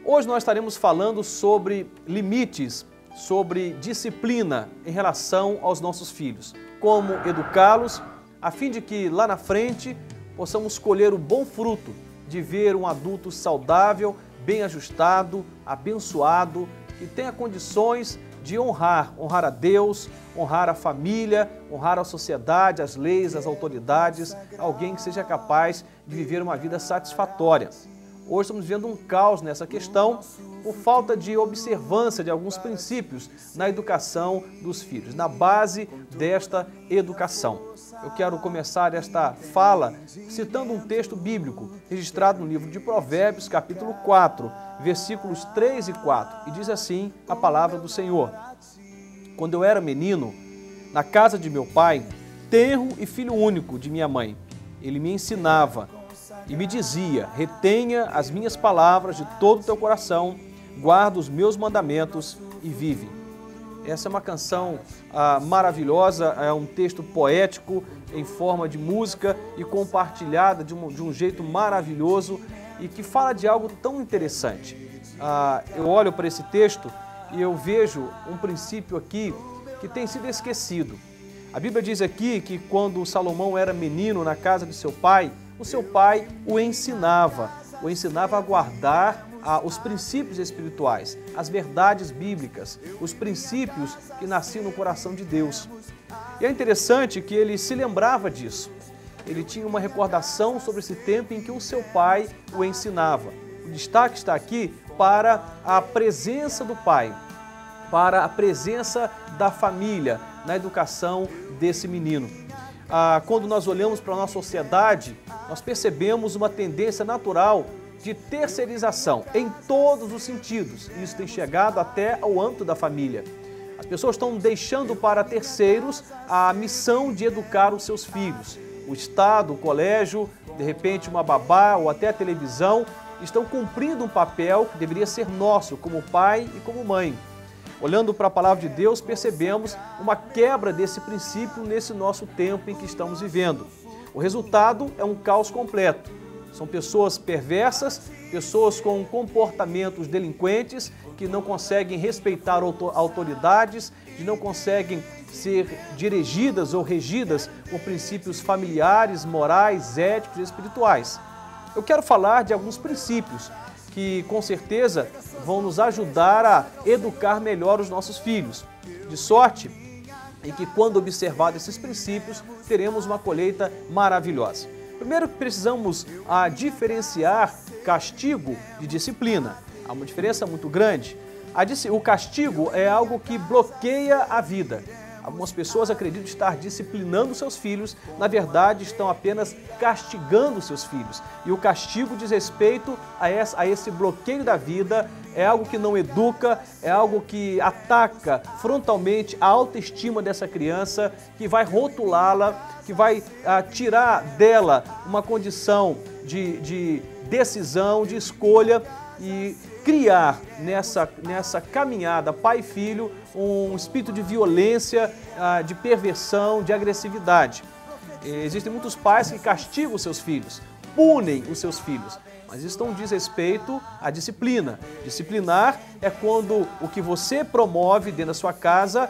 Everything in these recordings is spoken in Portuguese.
Hoje nós estaremos falando sobre limites, sobre disciplina em relação aos nossos filhos. Como educá-los, a fim de que lá na frente possamos colher o bom fruto de ver um adulto saudável, bem ajustado, abençoado, que tenha condições de honrar a Deus, honrar a família, honrar a sociedade, as leis, as autoridades, alguém que seja capaz de viver uma vida satisfatória. Hoje estamos vendo um caos nessa questão por falta de observância de alguns princípios na educação dos filhos, na base desta educação. Eu quero começar esta fala citando um texto bíblico registrado no livro de Provérbios, capítulo 4, versículos 3 e 4, e diz assim a palavra do Senhor: Quando eu era menino, na casa de meu pai, tenro e filho único de minha mãe, ele me ensinava e me dizia: retenha as minhas palavras de todo o teu coração, guarda os meus mandamentos e vive. Essa é uma canção maravilhosa, é um texto poético em forma de música e compartilhada de um jeito maravilhoso e que fala de algo tão interessante. Eu olho para esse texto e eu vejo um princípio aqui que tem sido esquecido. A Bíblia diz aqui que quando Salomão era menino na casa de seu pai, o seu pai o ensinava a guardar os princípios espirituais, as verdades bíblicas, os princípios que nasciam no coração de Deus. E é interessante que ele se lembrava disso. Ele tinha uma recordação sobre esse tempo em que o seu pai o ensinava. O destaque está aqui para a presença do pai, para a presença da família na educação desse menino. Quando nós olhamos para a nossa sociedade, nós percebemos uma tendência natural de terceirização em todos os sentidos. Isso tem chegado até ao âmbito da família. As pessoas estão deixando para terceiros a missão de educar os seus filhos. O Estado, o colégio, de repente uma babá ou até a televisão estão cumprindo um papel que deveria ser nosso como pai e como mãe. Olhando para a palavra de Deus, percebemos uma quebra desse princípio nesse nosso tempo em que estamos vivendo. O resultado é um caos completo. São pessoas perversas, pessoas com comportamentos delinquentes, que não conseguem respeitar autoridades, que não conseguem ser dirigidas ou regidas por princípios familiares, morais, éticos e espirituais. Eu quero falar de alguns princípios que com certeza vão nos ajudar a educar melhor os nossos filhos, de sorte em que quando observados esses princípios, teremos uma colheita maravilhosa. Primeiro precisamos diferenciar castigo de disciplina. Há uma diferença muito grande. O castigo é algo que bloqueia a vida. Algumas pessoas acreditam estar disciplinando seus filhos, na verdade estão apenas castigando seus filhos. E o castigo diz respeito a esse bloqueio da vida, é algo que não educa, é algo que ataca frontalmente a autoestima dessa criança, que vai rotulá-la, que vai tirar dela uma condição de decisão, de escolha e criar nessa caminhada pai e filho um espírito de violência, de perversão, de agressividade. Existem muitos pais que castigam os seus filhos, punem os seus filhos, mas isso não diz respeito à disciplina. Disciplinar é quando o que você promove dentro da sua casa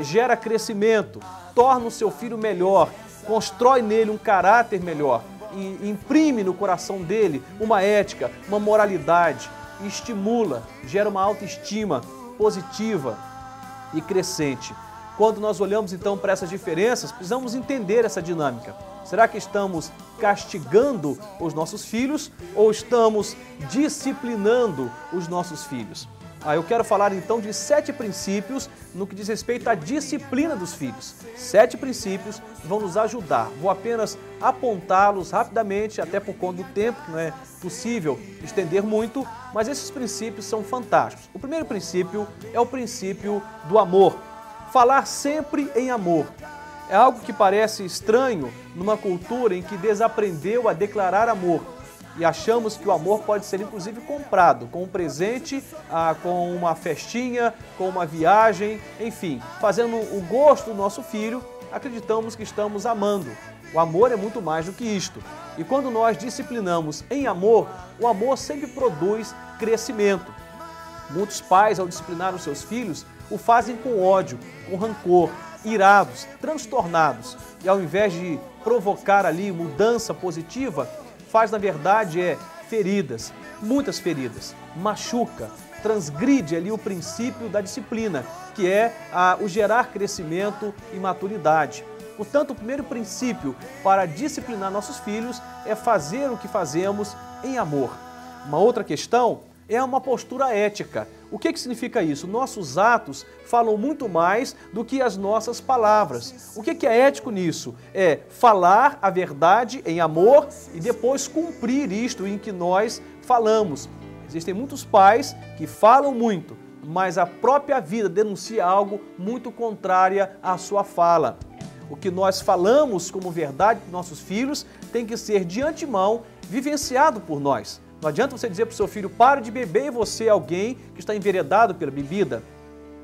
gera crescimento, torna o seu filho melhor, constrói nele um caráter melhor, e imprime no coração dele uma ética, uma moralidade, e estimula, gera uma autoestima positiva e crescente. Quando nós olhamos então para essas diferenças, precisamos entender essa dinâmica. Será que estamos castigando os nossos filhos ou estamos disciplinando os nossos filhos? Eu quero falar então de 7 princípios no que diz respeito à disciplina dos filhos. 7 princípios que vão nos ajudar. Vou apenas apontá-los rapidamente, até por conta do tempo, que não é possível estender muito, mas esses princípios são fantásticos. O primeiro princípio é o princípio do amor. Falar sempre em amor. É algo que parece estranho numa cultura em que desaprendeu a declarar amor. E achamos que o amor pode ser inclusive comprado, com um presente, com uma festinha, com uma viagem, enfim, fazendo o gosto do nosso filho, acreditamos que estamos amando. O amor é muito mais do que isto. E quando nós disciplinamos em amor, o amor sempre produz crescimento. Muitos pais, ao disciplinar os seus filhos, o fazem com ódio, com rancor, irados, transtornados. E ao invés de provocar ali mudança positiva, faz na verdade feridas, muitas feridas, machuca, transgride ali o princípio da disciplina, que é o gerar crescimento e maturidade. Portanto, o primeiro princípio para disciplinar nossos filhos é fazer o que fazemos em amor. Uma outra questão é uma postura ética. O que significa isso? Nossos atos falam muito mais do que as nossas palavras. O que é ético nisso? É falar a verdade em amor e depois cumprir isto em que nós falamos. Existem muitos pais que falam muito, mas a própria vida denuncia algo muito contrária à sua fala. O que nós falamos como verdade para nossos filhos tem que ser de antemão vivenciado por nós. Não adianta você dizer para o seu filho, pare de beber, e você é alguém que está enveredado pela bebida.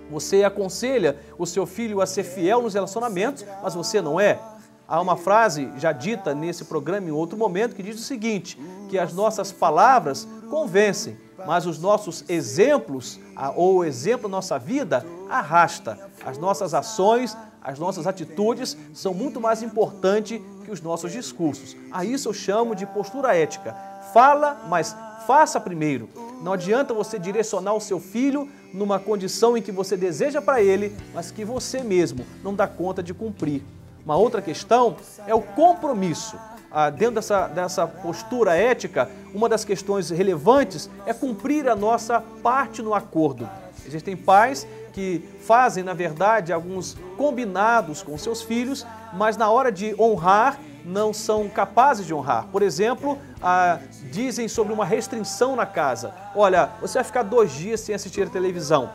Você aconselha o seu filho a ser fiel nos relacionamentos, mas você não é. Há uma frase já dita nesse programa em outro momento que diz o seguinte, que as nossas palavras convencem, mas os nossos exemplos, ou o exemplo da nossa vida, arrasta. As nossas ações, as nossas atitudes são muito mais importantes que os nossos discursos. A isso eu chamo de postura ética. Fala, mas faça primeiro. Não adianta você direcionar o seu filho numa condição em que você deseja para ele, mas que você mesmo não dá conta de cumprir. Uma outra questão é o compromisso. Dentro dessa postura ética, uma das questões relevantes é cumprir a nossa parte no acordo. Existem pais que fazem, na verdade, alguns combinados com seus filhos, mas na hora de honrar, não são capazes de honrar. Por exemplo, dizem sobre uma restrição na casa. Olha, você vai ficar 2 dias sem assistir a televisão.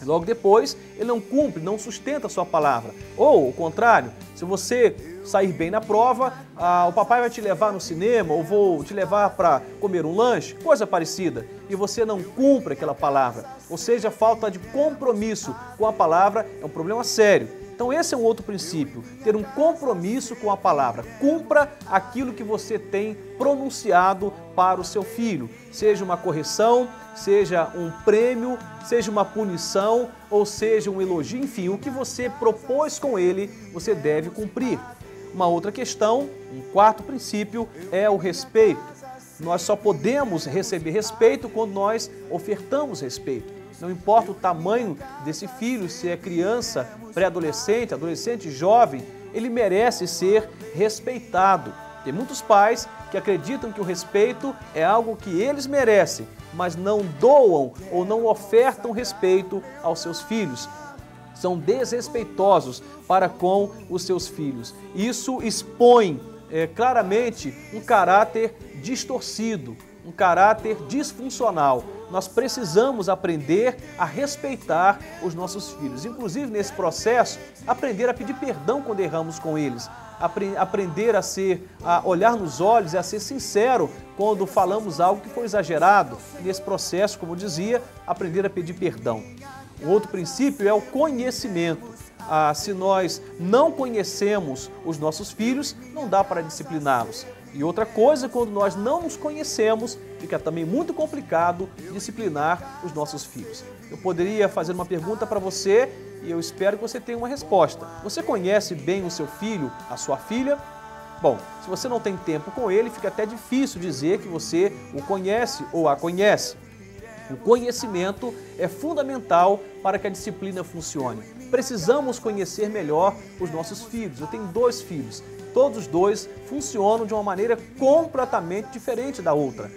Logo depois, ele não cumpre, não sustenta a sua palavra. Ou, ao contrário, se você sair bem na prova, o papai vai te levar no cinema ou vou te levar para comer um lanche, coisa parecida, e você não cumpre aquela palavra. Ou seja, a falta de compromisso com a palavra é um problema sério. Então esse é um outro princípio, ter um compromisso com a palavra. Cumpra aquilo que você tem pronunciado para o seu filho, seja uma correção, seja um prêmio, seja uma punição ou seja um elogio, enfim, o que você propôs com ele, você deve cumprir. Uma outra questão, um quarto princípio, é o respeito. Nós só podemos receber respeito quando nós ofertamos respeito. Não importa o tamanho desse filho, se é criança, pré-adolescente, adolescente, jovem, ele merece ser respeitado. Tem muitos pais que acreditam que o respeito é algo que eles merecem, mas não doam ou não ofertam respeito aos seus filhos. São desrespeitosos para com os seus filhos. Isso expõe claramente um caráter distorcido, um caráter disfuncional. Nós precisamos aprender a respeitar os nossos filhos. Inclusive, nesse processo, aprender a pedir perdão quando erramos com eles. Aprender a olhar nos olhos e a ser sincero quando falamos algo que foi exagerado. Nesse processo, como eu dizia, aprender a pedir perdão. Um outro princípio é o conhecimento. Se nós não conhecemos os nossos filhos, não dá para discipliná-los. E outra coisa, quando nós não nos conhecemos, fica também muito complicado disciplinar os nossos filhos. Eu poderia fazer uma pergunta para você e eu espero que você tenha uma resposta. Você conhece bem o seu filho, a sua filha? Bom, se você não tem tempo com ele, fica até difícil dizer que você o conhece ou a conhece. O conhecimento é fundamental para que a disciplina funcione. Precisamos conhecer melhor os nossos filhos. Eu tenho 2 filhos. Todos os 2 funcionam de uma maneira completamente diferente da outra.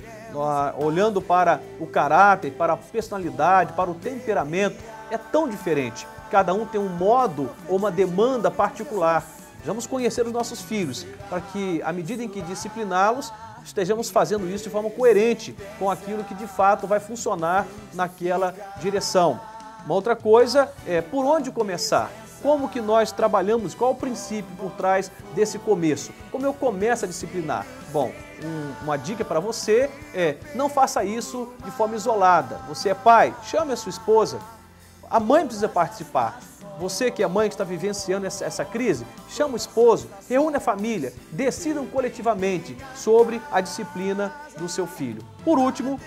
Olhando para o caráter, para a personalidade, para o temperamento, é tão diferente. Cada um tem um modo ou uma demanda particular. Vamos conhecer os nossos filhos, para que, à medida em que discipliná-los, estejamos fazendo isso de forma coerente com aquilo que de fato vai funcionar naquela direção. Uma outra coisa é por onde começar. Como que nós trabalhamos, qual o princípio por trás desse começo? Como eu começo a disciplinar? Bom, uma dica para você é não faça isso de forma isolada. Você é pai, chame a sua esposa. A mãe precisa participar. Você que é mãe que está vivenciando essa crise, chama o esposo, reúne a família, decidam coletivamente sobre a disciplina do seu filho. Por último,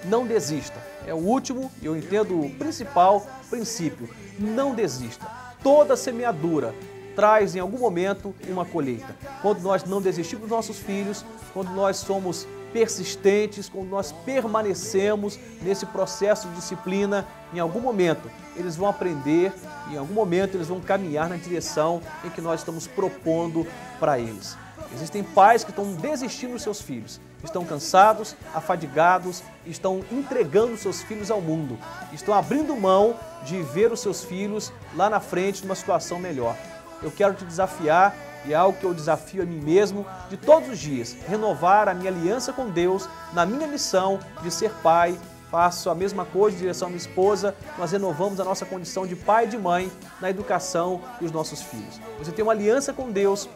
não desista. É o último e eu entendo o principal princípio. Não desista. Toda semeadura traz em algum momento uma colheita. Quando nós não desistimos dos nossos filhos, quando nós somos persistentes, quando nós permanecemos nesse processo de disciplina, em algum momento eles vão aprender, em algum momento eles vão caminhar na direção em que nós estamos propondo para eles. Existem pais que estão desistindo dos seus filhos, estão cansados, afadigados, estão entregando seus filhos ao mundo, estão abrindo mão de ver os seus filhos lá na frente numa situação melhor. Eu quero te desafiar, e é algo que eu desafio a mim mesmo, de todos os dias, renovar a minha aliança com Deus na minha missão de ser pai. Faço a mesma coisa em direção à minha esposa, nós renovamos a nossa condição de pai e de mãe na educação dos nossos filhos. Você tem uma aliança com Deus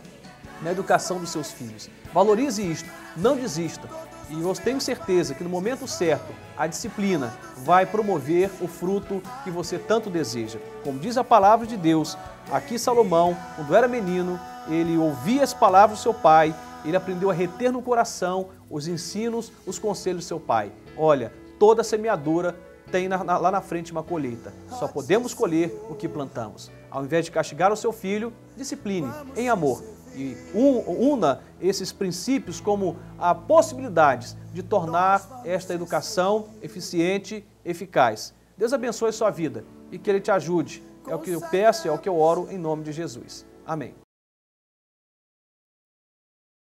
na educação dos seus filhos. Valorize isto, não desista. E eu tenho certeza que no momento certo, a disciplina vai promover o fruto que você tanto deseja. Como diz a palavra de Deus, aqui Salomão, quando era menino, ele ouvia as palavras do seu pai, ele aprendeu a reter no coração os ensinos, os conselhos do seu pai. Olha, toda semeadura tem lá na frente uma colheita. Só podemos colher o que plantamos. Ao invés de castigar o seu filho, discipline em amor. E una esses princípios como a possibilidades de tornar esta educação eficiente, eficaz. Deus abençoe sua vida e que Ele te ajude. É o que eu peço, é o que eu oro em nome de Jesus. Amém.